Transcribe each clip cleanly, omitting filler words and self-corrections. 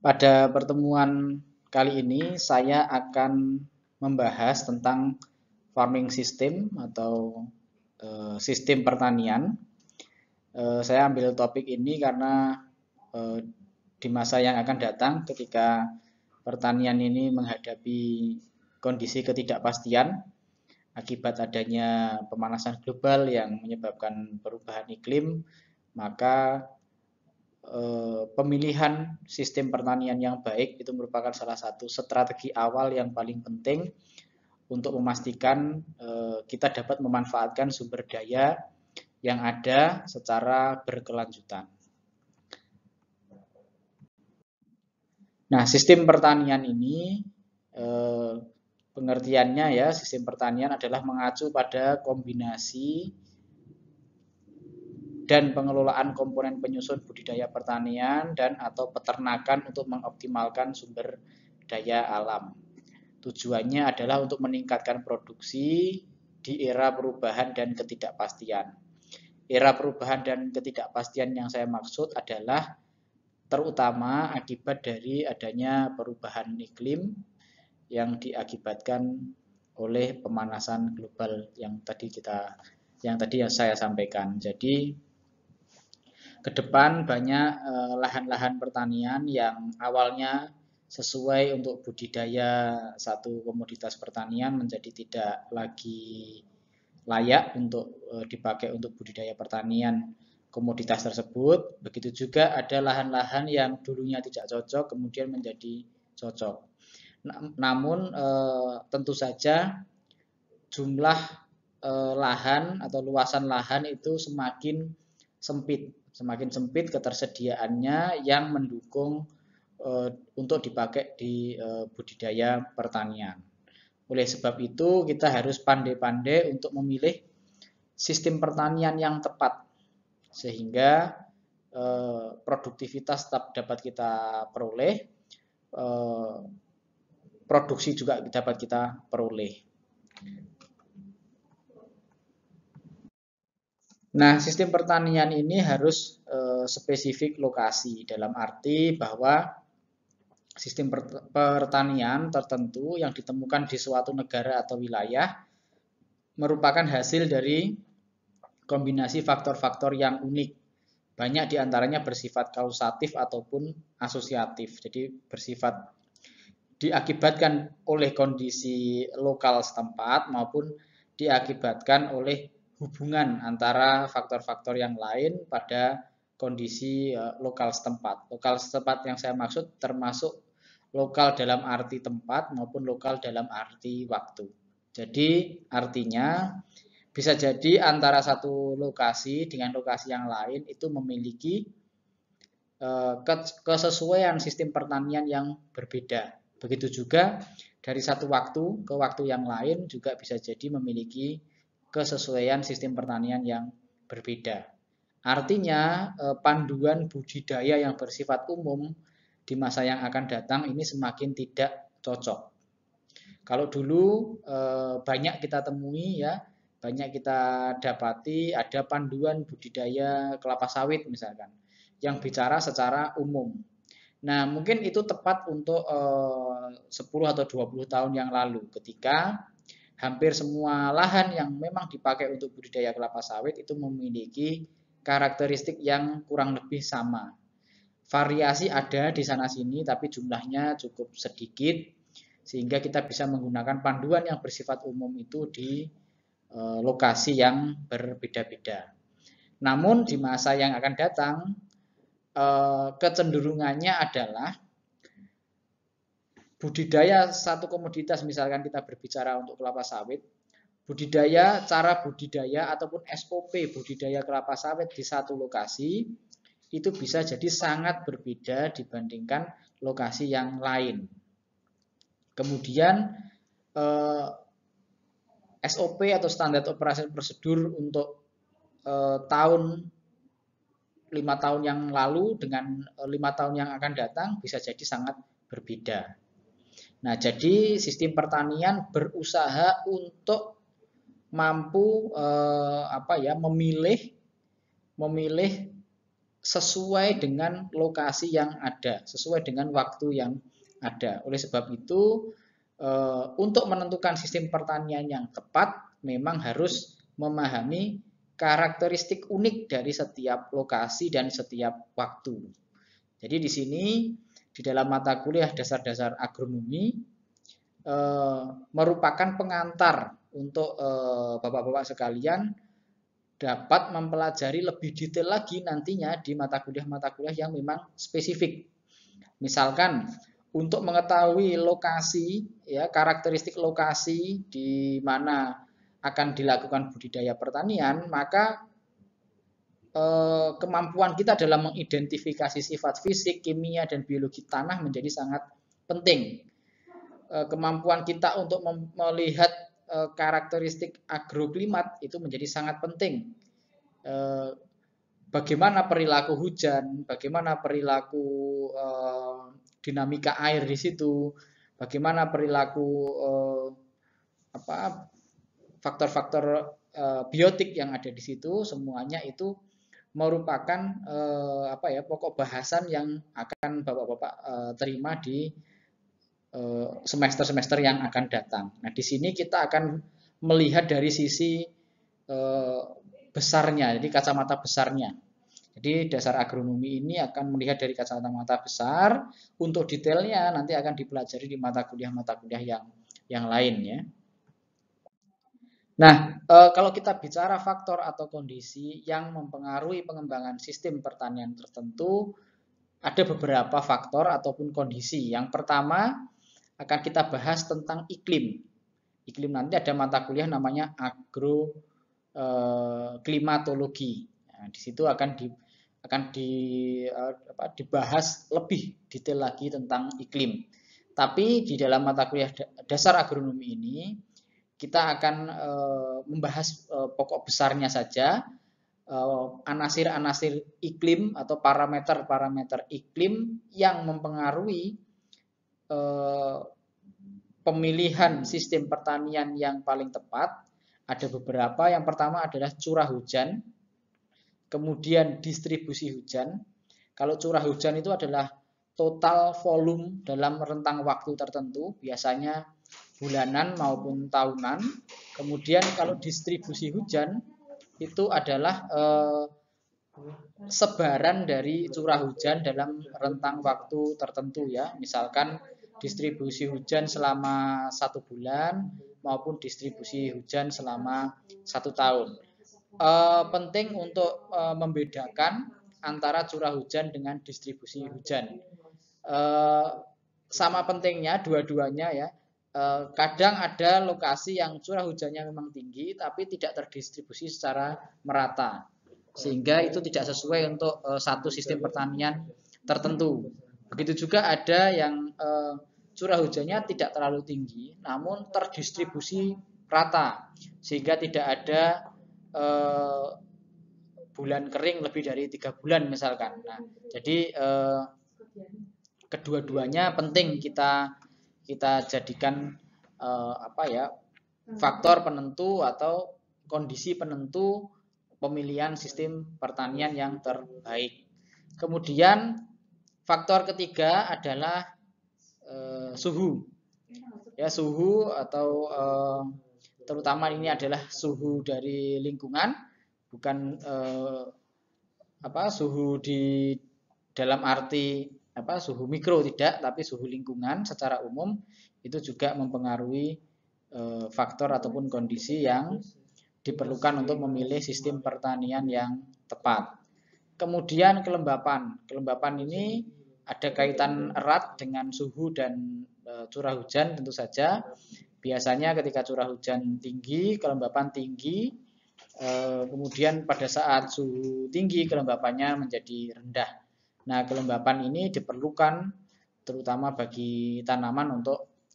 Pada pertemuan kali ini saya akan membahas tentang farming system atau sistem pertanian. Saya ambil topik ini karena eh, di masa yang akan datang ketika pertanian ini menghadapi kondisi ketidakpastian akibat adanya pemanasan global yang menyebabkan perubahan iklim, maka pemilihan sistem pertanian yang baik itu merupakan salah satu strategi awal yang paling penting untuk memastikan kita dapat memanfaatkan sumber daya yang ada secara berkelanjutan. Nah, sistem pertanian ini pengertiannya ya, sistem pertanian adalah mengacu pada kombinasi dan pengelolaan komponen penyusun budidaya pertanian dan atau peternakan untuk mengoptimalkan sumber daya alam. Tujuannya adalah untuk meningkatkan produksi di era perubahan dan ketidakpastian. Era perubahan dan ketidakpastian yang saya maksud adalah terutama akibat dari adanya perubahan iklim yang diakibatkan oleh pemanasan global yang tadi saya sampaikan. Jadi ke depan banyak lahan-lahan pertanian yang awalnya sesuai untuk budidaya satu komoditas pertanian menjadi tidak lagi layak untuk dipakai untuk budidaya pertanian komoditas tersebut. Begitu juga ada lahan-lahan yang dulunya tidak cocok kemudian menjadi cocok. Namun tentu saja jumlah lahan atau luasan lahan itu semakin sempit ketersediaannya yang mendukung untuk dipakai di budidaya pertanian. Oleh sebab itu kita harus pandai-pandai untuk memilih sistem pertanian yang tepat sehingga produktivitas tetap dapat kita peroleh, produksi juga dapat kita peroleh. Nah, sistem pertanian ini harus spesifik lokasi dalam arti bahwa sistem pertanian tertentu yang ditemukan di suatu negara atau wilayah merupakan hasil dari kombinasi faktor-faktor yang unik. Banyak diantaranya bersifat kausatif ataupun asosiatif. Jadi bersifat diakibatkan oleh kondisi lokal setempat maupun diakibatkan oleh hubungan antara faktor-faktor yang lain pada kondisi lokal setempat. Lokal setempat yang saya maksud termasuk lokal dalam arti tempat maupun lokal dalam arti waktu. Jadi artinya bisa jadi antara satu lokasi dengan lokasi yang lain itu memiliki kesesuaian sistem pertanian yang berbeda. Begitu juga dari satu waktu ke waktu yang lain juga bisa jadi memiliki kesesuaian sistem pertanian yang berbeda. Artinya panduan budidaya yang bersifat umum di masa yang akan datang ini semakin tidak cocok. Kalau dulu banyak kita temui ya, banyak kita dapati ada panduan budidaya kelapa sawit misalkan yang bicara secara umum. Nah, mungkin itu tepat untuk 10 atau 20 tahun yang lalu ketika hampir semua lahan yang memang dipakai untuk budidaya kelapa sawit itu memiliki karakteristik yang kurang lebih sama. Variasi ada di sana sini tapi jumlahnya cukup sedikit sehingga kita bisa menggunakan panduan yang bersifat umum itu di lokasi yang berbeda-beda. Namun di masa yang akan datang kecenderungannya adalah budidaya satu komoditas, misalkan kita berbicara untuk kelapa sawit, cara budidaya ataupun SOP budidaya kelapa sawit di satu lokasi itu bisa jadi sangat berbeda dibandingkan lokasi yang lain. Kemudian SOP atau standar operasi prosedur untuk tahun 5 tahun yang lalu dengan 5 tahun yang akan datang bisa jadi sangat berbeda. Nah, jadi sistem pertanian berusaha untuk mampu memilih sesuai dengan lokasi yang ada, sesuai dengan waktu yang ada. Oleh sebab itu, untuk menentukan sistem pertanian yang tepat, memang harus memahami karakteristik unik dari setiap lokasi dan setiap waktu. Jadi di sini di dalam mata kuliah dasar-dasar agronomi merupakan pengantar untuk bapak-bapak sekalian dapat mempelajari lebih detail lagi nantinya di mata kuliah yang memang spesifik. Misalkan untuk mengetahui lokasi, ya karakteristik lokasi di mana akan dilakukan budidaya pertanian, maka kemampuan kita dalam mengidentifikasi sifat fisik, kimia, dan biologi tanah menjadi sangat penting. Kemampuan kita untuk melihat karakteristik agroklimat itu menjadi sangat penting. Bagaimana perilaku hujan, bagaimana perilaku dinamika air di situ, bagaimana perilaku faktor-faktor biotik yang ada di situ, semuanya itu merupakan pokok bahasan yang akan bapak-bapak terima di semester-semester yang akan datang. Nah, di sini kita akan melihat dari sisi besarnya, jadi kacamata besarnya. Jadi dasar agronomi ini akan melihat dari kacamata besar. Untuk detailnya nanti akan dipelajari di mata kuliah yang lain ya. Nah, kalau kita bicara faktor atau kondisi yang mempengaruhi pengembangan sistem pertanian tertentu, ada beberapa faktor ataupun kondisi. Yang pertama akan kita bahas tentang iklim. Iklim nanti ada mata kuliah namanya agroklimatologi. Nah, di situ akan dibahas lebih detail lagi tentang iklim. Tapi di dalam mata kuliah dasar agronomi ini kita akan membahas pokok besarnya saja, anasir-anasir iklim atau parameter-parameter iklim yang mempengaruhi pemilihan sistem pertanian yang paling tepat. Ada beberapa. Yang pertama adalah curah hujan, kemudian distribusi hujan. Kalau curah hujan itu adalah total volume dalam rentang waktu tertentu, biasanya bulanan maupun tahunan. Kemudian kalau distribusi hujan itu adalah sebaran dari curah hujan dalam rentang waktu tertentu ya. Misalkan distribusi hujan selama 1 bulan maupun distribusi hujan selama 1 tahun. Penting untuk membedakan antara curah hujan dengan distribusi hujan. Sama pentingnya dua-duanya ya. Kadang ada lokasi yang curah hujannya memang tinggi tapi tidak terdistribusi secara merata, sehingga itu tidak sesuai untuk satu sistem pertanian tertentu. Begitu juga ada yang curah hujannya tidak terlalu tinggi namun terdistribusi rata, sehingga tidak ada bulan kering lebih dari 3 bulan misalkan. Nah, jadi kedua-duanya penting kita jadikan faktor penentu atau kondisi penentu pemilihan sistem pertanian yang terbaik. Kemudian faktor ketiga adalah suhu. Ya, suhu atau terutama ini adalah suhu dari lingkungan, bukan suhu di dalam arti suhu mikro tidak, tapi suhu lingkungan secara umum itu juga mempengaruhi faktor ataupun kondisi yang diperlukan untuk memilih sistem pertanian yang tepat. Kemudian kelembapan. Kelembapan ini ada kaitan erat dengan suhu dan curah hujan tentu saja. Biasanya ketika curah hujan tinggi, kelembapan tinggi. Kemudian pada saat suhu tinggi, kelembapannya menjadi rendah. Nah, kelembapan ini diperlukan terutama bagi tanaman untuk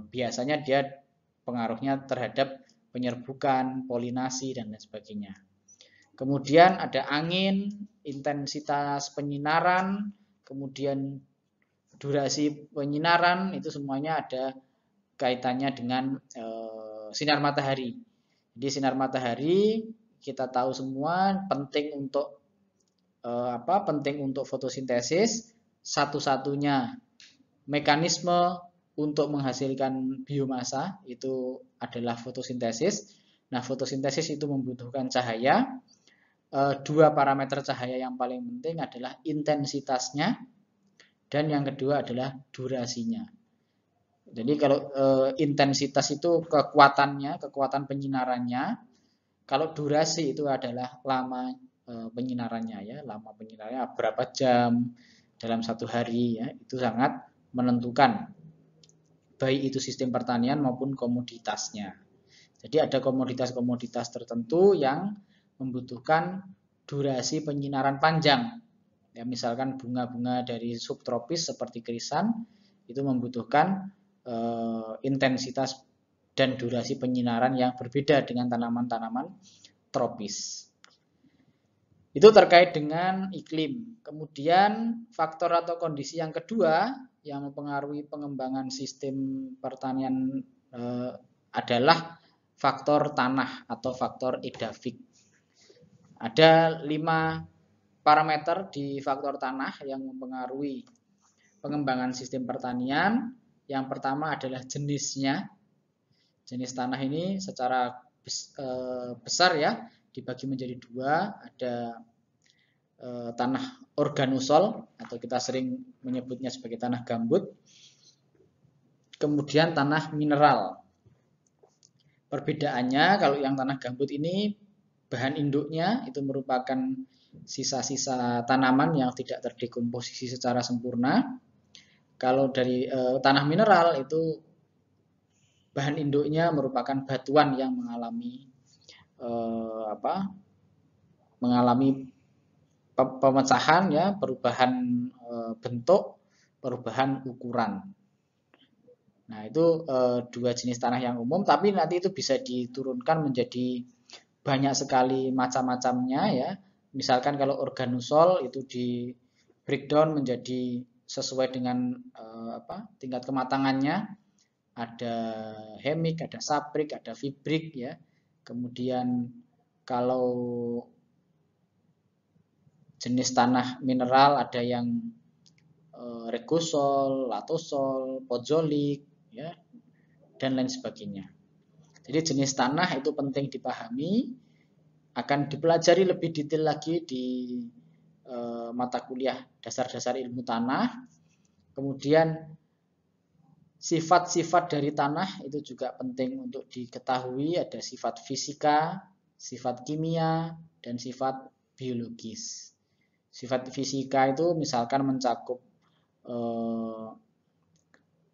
biasanya dia pengaruhnya terhadap penyerbukan, polinasi, dan lain sebagainya. Kemudian ada angin, intensitas penyinaran, kemudian durasi penyinaran, itu semuanya ada kaitannya dengan sinar matahari. Jadi sinar matahari kita tahu semua penting untuk penting untuk fotosintesis, satu-satunya mekanisme untuk menghasilkan biomasa itu adalah fotosintesis. Nah, fotosintesis itu membutuhkan cahaya. Dua parameter cahaya yang paling penting adalah intensitasnya dan yang kedua adalah durasinya. Jadi kalau intensitas itu kekuatan penyinarannya, kalau durasi itu adalah lama penyinarannya ya, lama penyinarannya berapa jam dalam satu hari ya, itu sangat menentukan baik itu sistem pertanian maupun komoditasnya. Jadi ada komoditas-komoditas tertentu yang membutuhkan durasi penyinaran panjang. Ya, misalkan bunga-bunga dari subtropis seperti krisan itu membutuhkan intensitas dan durasi penyinaran yang berbeda dengan tanaman-tanaman tropis. Itu terkait dengan iklim. Kemudian faktor atau kondisi yang kedua yang mempengaruhi pengembangan sistem pertanian adalah faktor tanah atau faktor edafik. Ada 5 parameter di faktor tanah yang mempengaruhi pengembangan sistem pertanian. Yang pertama adalah jenisnya. Jenis tanah ini secara besar ya dibagi menjadi 2. Ada tanah organosol atau kita sering menyebutnya sebagai tanah gambut. Kemudian tanah mineral. Perbedaannya kalau yang tanah gambut ini bahan induknya itu merupakan sisa-sisa tanaman yang tidak terdekomposisi secara sempurna. Kalau dari tanah mineral itu bahan induknya merupakan batuan yang mengalami pemecahan ya, perubahan bentuk, perubahan ukuran. Nah, itu 2 jenis tanah yang umum, tapi nanti itu bisa diturunkan menjadi banyak sekali macam-macamnya ya. Misalkan kalau organosol itu di breakdown menjadi sesuai dengan tingkat kematangannya. Ada hemik, ada saprik, ada fibrik ya. Kemudian kalau jenis tanah mineral ada yang regosol, latosol, pozolik ya, dan lain sebagainya. Jadi jenis tanah itu penting dipahami, akan dipelajari lebih detail lagi di mata kuliah dasar-dasar ilmu tanah. Kemudian sifat-sifat dari tanah itu juga penting untuk diketahui, ada sifat fisika, sifat kimia, dan sifat biologis. Sifat fisika itu misalkan mencakup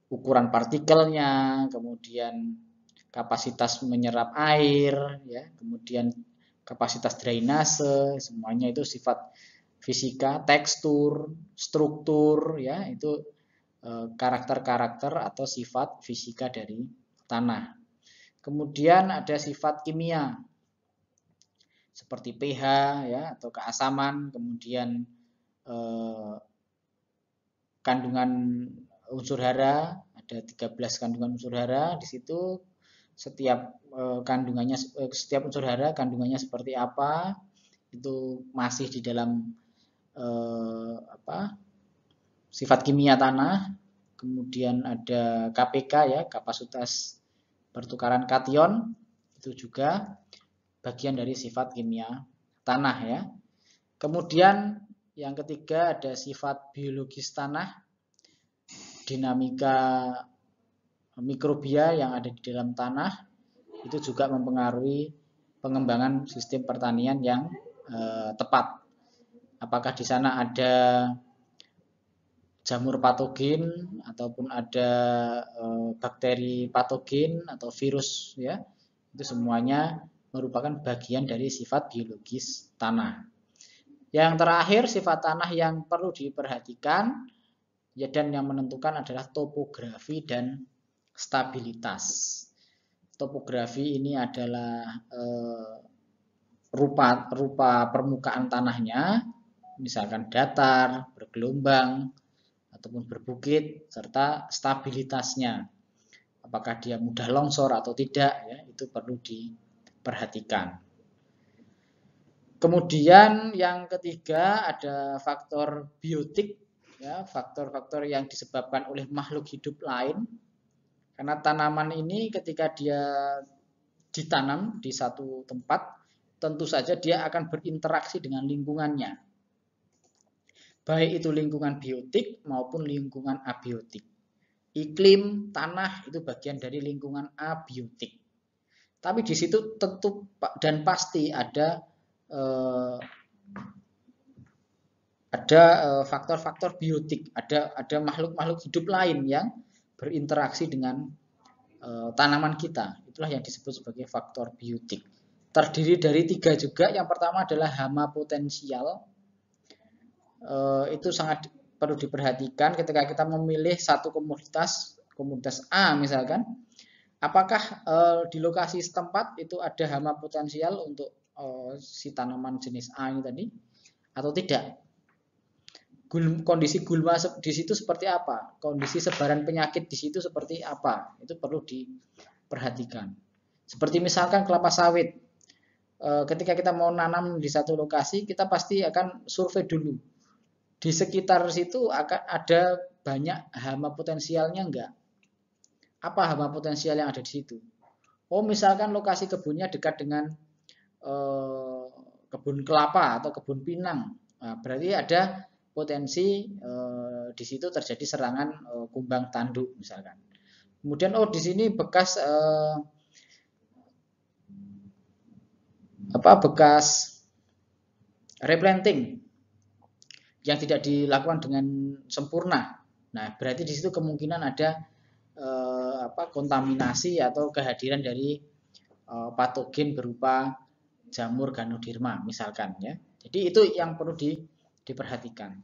ukuran partikelnya, kemudian kapasitas menyerap air, ya, kemudian kapasitas drainase, semuanya itu sifat fisika, tekstur, struktur, ya, itu karakter-karakter atau sifat fisika dari tanah. Kemudian ada sifat kimia, seperti pH, ya, atau keasaman, kemudian kandungan unsur hara, ada 13 kandungan unsur hara di situ. Setiap setiap unsur hara kandungannya seperti apa itu masih di dalam sifat kimia tanah. Kemudian ada KPK ya, kapasitas pertukaran kation, itu juga bagian dari sifat kimia tanah ya. Kemudian yang ketiga ada sifat biologis tanah, dinamika mikrobia yang ada di dalam tanah, itu juga mempengaruhi pengembangan sistem pertanian yang tepat. Apakah di sana ada jamur patogen ataupun ada bakteri patogen atau virus ya, itu semuanya merupakan bagian dari sifat biologis tanah. Yang terakhir sifat tanah yang perlu diperhatikan ya dan yang menentukan adalah topografi dan stabilitas. Topografi ini adalah rupa permukaan tanahnya, misalkan datar, bergelombang, ataupun berbukit, serta stabilitasnya. Apakah dia mudah longsor atau tidak, ya, itu perlu diperhatikan. Kemudian yang ketiga ada faktor biotik, ya, faktor-faktor yang disebabkan oleh makhluk hidup lain. Karena tanaman ini ketika dia ditanam di satu tempat, tentu saja dia akan berinteraksi dengan lingkungannya. Baik itu lingkungan biotik maupun lingkungan abiotik. Iklim, tanah itu bagian dari lingkungan abiotik. Tapi di situ tentu dan pasti ada faktor-faktor biotik, ada makhluk-makhluk hidup lain yang berinteraksi dengan tanaman kita. Itulah yang disebut sebagai faktor biotik. Terdiri dari 3 juga. Yang pertama adalah hama potensial. Itu sangat perlu diperhatikan ketika kita memilih satu komoditas A misalkan. Apakah di lokasi setempat itu ada hama potensial untuk si tanaman jenis A ini tadi atau tidak? Kondisi gulma di situ seperti apa? Kondisi sebaran penyakit di situ seperti apa? Itu perlu diperhatikan. Seperti misalkan kelapa sawit. Ketika kita mau nanam di satu lokasi, kita pasti akan survei dulu. Di sekitar situ akan ada banyak hama potensialnya enggak? Apa hama potensial yang ada di situ? Oh, misalkan lokasi kebunnya dekat dengan kebun kelapa atau kebun pinang. Nah, berarti ada potensi di situ terjadi serangan kumbang tanduk misalkan. Kemudian di sini bekas bekas replanting yang tidak dilakukan dengan sempurna. Nah, berarti di situ kemungkinan ada kontaminasi atau kehadiran dari patogen berupa jamur Ganoderma misalkan ya. Jadi itu yang perlu diperhatikan.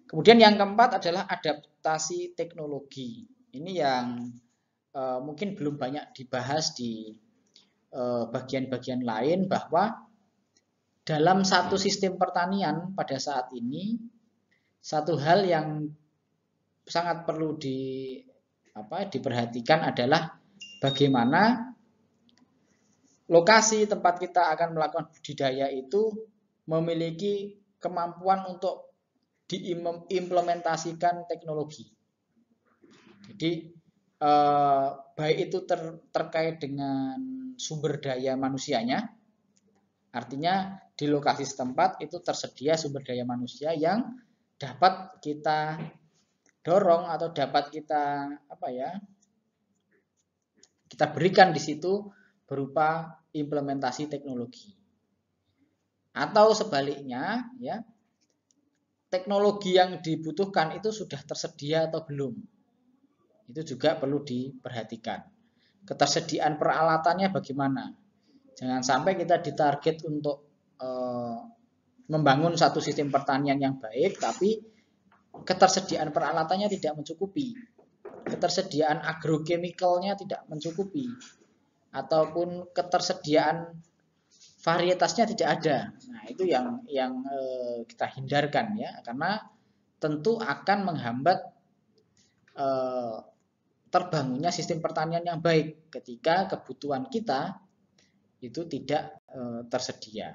Kemudian yang keempat adalah adaptasi teknologi. Ini yang mungkin belum banyak dibahas di bagian-bagian lain, bahwa dalam satu sistem pertanian pada saat ini satu hal yang sangat perlu diperhatikan adalah bagaimana lokasi tempat kita akan melakukan budidaya itu memiliki kemampuan untuk diimplementasikan teknologi. Jadi baik itu terkait dengan sumber daya manusianya, artinya di lokasi setempat itu tersedia sumber daya manusia yang dapat kita dorong atau dapat kita kita berikan di situ berupa implementasi teknologi. Atau sebaliknya, ya, teknologi yang dibutuhkan itu sudah tersedia atau belum. Itu juga perlu diperhatikan. Ketersediaan peralatannya bagaimana? Jangan sampai kita ditarget untuk membangun satu sistem pertanian yang baik, tapi ketersediaan peralatannya tidak mencukupi. Ketersediaan agrochemicalnya tidak mencukupi. Ataupun ketersediaan varietasnya tidak ada. Nah, itu yang kita hindarkan ya, karena tentu akan menghambat terbangunnya sistem pertanian yang baik ketika kebutuhan kita itu tidak tersedia.